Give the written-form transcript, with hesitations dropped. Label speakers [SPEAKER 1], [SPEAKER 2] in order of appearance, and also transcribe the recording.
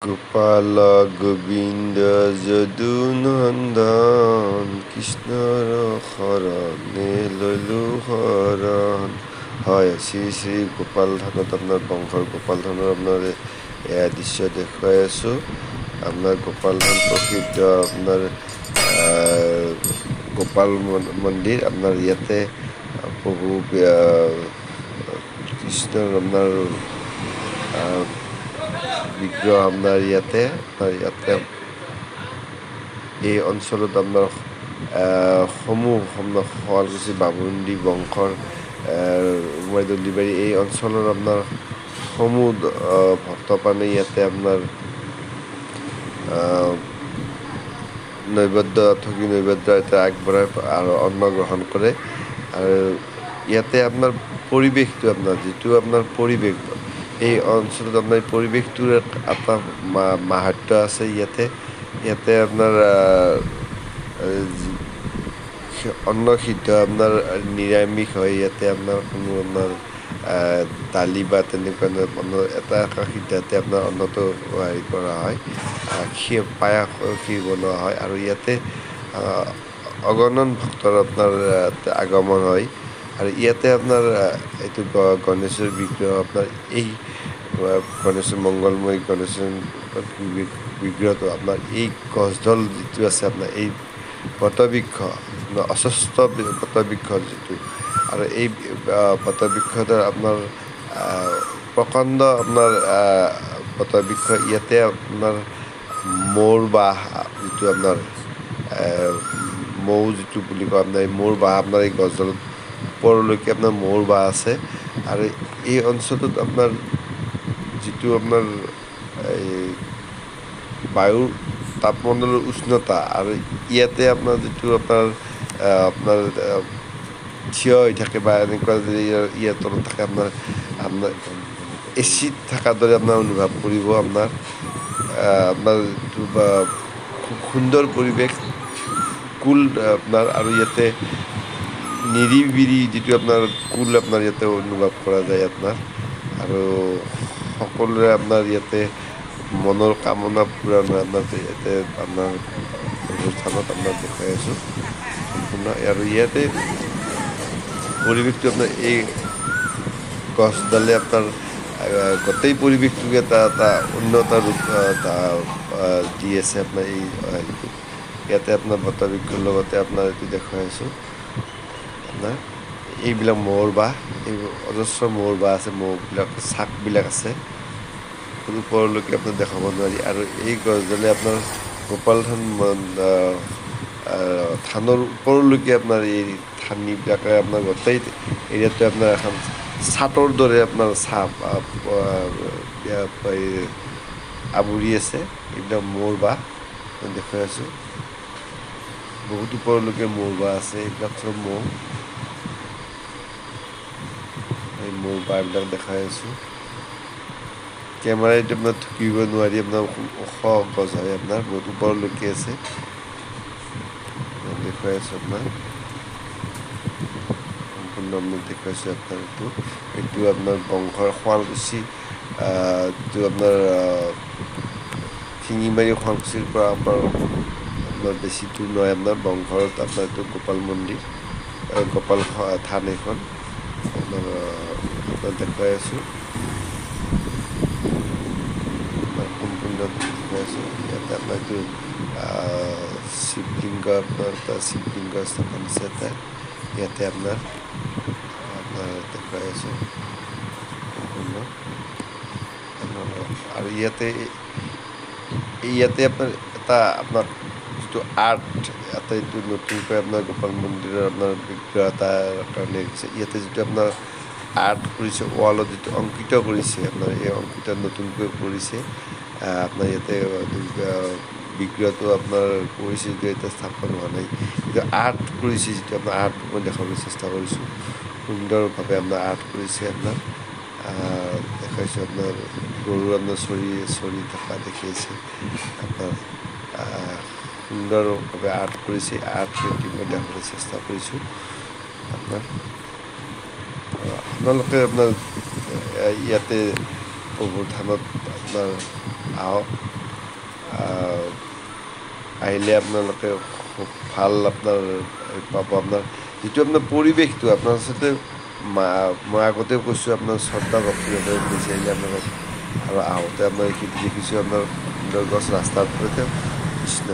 [SPEAKER 1] গোপাল গোবিন্দ যদুনন্দন কৃষ্ণৰ শৰণে ললো শৰণ। হয়, শ্ৰী শ্ৰী গোপাল থানত আপোনাৰ বংশৰ গোপাল থানৰ আপোনাৰ এয়া দৃশ্য দেখুৱাই আছোঁ। আপোনাৰ গোপাল থান প্ৰসিদ্ধ আপোনাৰ গোপাল মন্দিৰ। আপোনাৰ ইয়াতে প্ৰভু কৃষ্ণৰ আপোনাৰ বিগ্ৰহ আপোনাৰ ইয়াতে এই অঞ্চলত আপোনাৰ সমূহ শুৱালকুছি বামুণী বংশৰ উমাই দলিবাৰী এই অঞ্চলৰ আপোনাৰ সমূহ ভক্তপ্ৰাণী ইয়াতে আপোনাৰ নৈবেদ্য ইয়াতে আগবঢ়াই আৰু অন্ন গ্ৰহণ কৰে। আৰু ইয়াতে আপোনাৰ পৰিৱেশটো আপোনাৰ যিটো আপোনাৰ পৰিৱেশ এই অঞ্চলত আপোনাৰ পৰিৱেশটোৰ এটা মাহাত্য আছে। ইয়াতে আপোনাৰ অন্ন সিদ্ধ আপোনাৰ নিৰামিষ হয়। ইয়াতে আপোনাৰ কোনো আপোনাৰ দালি বা তেনেকুৱা এটা সিদ্ধাতে আপোনাৰ অন্নটো হেৰি কৰা হয়, পায়স খীৰ বনোৱা হয়। আৰু ইয়াতে অগণন ভক্তৰ আপোনাৰ আগমন হয়। আৰু ইয়াতে আপোনাৰ এইটো গণেশৰ বিগ্ৰহ আপোনাৰ এই গণেশৰ মংগলময় গণেশৰ বিগ্ৰহটো আপোনাৰ এই গছডাল যিটো আছে আপোনাৰ এই বটবৃক্ষ অস্বস্থ বটবৃক্ষ যিটো, আৰু এই বটবৃক্ষটোৰ আপোনাৰ প্ৰকাণ্ড আপোনাৰ বটবৃক্ষ। ইয়াতে আপোনাৰ মৌৰ বাহ যিটো আপোনাৰ মৌ যিটো বুলি কয় আপোনাৰ এই মৌৰ বাহ আপোনাৰ এই গছডালত ওপৰলৈকে আপোনাৰ মৌৰ বাহ আছে। আৰু এই অঞ্চলটোত আপোনাৰ যিটো আপোনাৰ এই বায়ুৰ তাপমণ্ডলৰ উষ্ণতা আৰু ইয়াতে আপোনাৰ যিটো আপোনাৰ থিয় হৈ থাকে বা এনেকুৱা যদি ইয়াৰ তলত থাকে আপোনাৰ এচিত থকাৰ দৰে আপোনাৰ অনুভৱ কৰিব। আপোনাৰ যিটো খুব সুন্দৰ পৰিৱেশ কুল আপোনাৰ, আৰু ইয়াতে নিৰিবিৰি যিটো আপোনাৰ কুল আপোনাৰ ইয়াতে অনুভৱ কৰা যায় আপোনাৰ। আৰু সকলোৰে আপোনাৰ ইয়াতে মনৰ কামনা পূৰণ হয়। ইয়াতে আপোনাৰ স্থানত আপোনাক দেখুৱাই আছোঁ সম্পূৰ্ণ। আৰু ইয়াতে পৰিৱেশটো আপোনাৰ এই গছডালে আপোনাৰ গোটেই পৰিৱেশটোক এটা উন্নত ৰূপ দি আছে আপোনাৰ এই হেৰিটোত। ইয়াতে আপোনাৰ বটবৃক্ষৰ লগতে আপোনাৰ এইটো দেখুৱাই আছোঁ আপোনাৰ এইবিলাক মৌৰ বাহ, এই অজস্ৰ মৌৰ বাহ আছে, মৌবিলাক চাকবিলাক আছে, ওপৰলৈকে আপোনাৰ দেখাব নোৱাৰি। আৰু এই গছডালে আপোনাৰ গোপাল থানৰ ওপৰলৈকে আপোনাৰ এই ঠানিবিলাকে আপোনাৰ গোটেই এৰিয়াটোৱে আপোনাৰ এখন চাটৰ দৰে আপোনাৰ আৱৰি আছে। এইবিলাক মৌৰ বাহ দেখুৱাই আছোঁ, বহুত ওপৰলৈকে মৌৰ বাহ আছে। এইবিলাক চব মৌ, এই মৌৰ বাহবিলাক দেখাই আছোঁ। কেমেৰাত আপোনাৰ ঢুকিব নোৱাৰি, আপোনাৰ ওখ গছ হয়, আপোনাৰ বহুত ওপৰলৈকে আছে। দেখুৱাই আছোঁ আপোনাক সম্পূৰ্ণ দেখুৱাইছোঁ আপোনাৰ এইটো আপোনাৰ বংশৰ শুৱালকুছি যিটো আপোনাৰ শিঙিমাৰী শুৱালকুছিৰ পৰা আপোনাৰ বেছি দূৰ নহয়। আপোনাৰ বংশৰত আপোনাৰ এইটো গোপাল মন্দিৰ গোপাল থান এইখন আপোনাক দেখুৱাই আছোঁ, সম্পূৰ্ণ দেখুৱাই আছোঁ। ইয়াতে আপোনাৰ এইটো শিৱলিংগ আপোনাৰ এটা শিৱলিংগ স্থাপন আছে এটা ইয়াতে আপোনাৰ দেখুৱাই আছোঁ সম্পূৰ্ণ। আৰু ইয়াতে আপোনাৰ যিটো আৰ্ট, ইয়াতে এইটো নতুনকৈ আপোনাৰ গোপাল মন্দিৰৰ আপোনাৰ বিগ্ৰহ এটাৰ কাৰণে ইয়াতে যিটো আপোনাৰ আৰ্ট কৰিছে, ৱালত যিটো অংকিত কৰিছে আপোনাৰ এই অংকিত নতুনকৈ কৰিছে আপোনাৰ ইয়াতে বিগ্ৰহটো আপোনাৰ কৰিছে যিটো এতিয়া স্থাপন হোৱা নাই, কিন্তু আৰ্ট কৰিছে যিটো আপোনাৰ আৰ্ট মই দেখাবলৈ চেষ্টা কৰিছোঁ। সুন্দৰভাৱে আপোনাৰ আৰ্ট কৰিছে আপোনাৰ দেখাইছোঁ। আপোনাৰ গৰু আপোনাৰ চৰি থকা দেখিছে আপোনাৰ সুন্দৰভাৱে আৰ্ট কৰিছে। আৰ্ট পেইণ্টিং মই দেখাবলৈ চেষ্টা কৰিছোঁ আপোনালোকে আপোনাৰ ইয়াতে প্ৰভুৰ থানত আপোনাৰ আহক আহিলে আপোনালোকে খুব ভাল আপোনাৰ পাব আপোনাৰ যিটো আপোনাৰ পৰিৱেশটো আপোনাৰ আচলতে মই আগতেও কৈছোঁ আপোনাৰ শ্ৰদ্ধা ভক্তিভাৱে বিচাৰিলে আপোনালোকক আৰু আহোঁতে আপোনাৰ এইখিনি দেখিছোঁ আপোনাৰ সুন্দৰ গছ ৰাস্তাৰ ওপৰতে কৃষ্ণ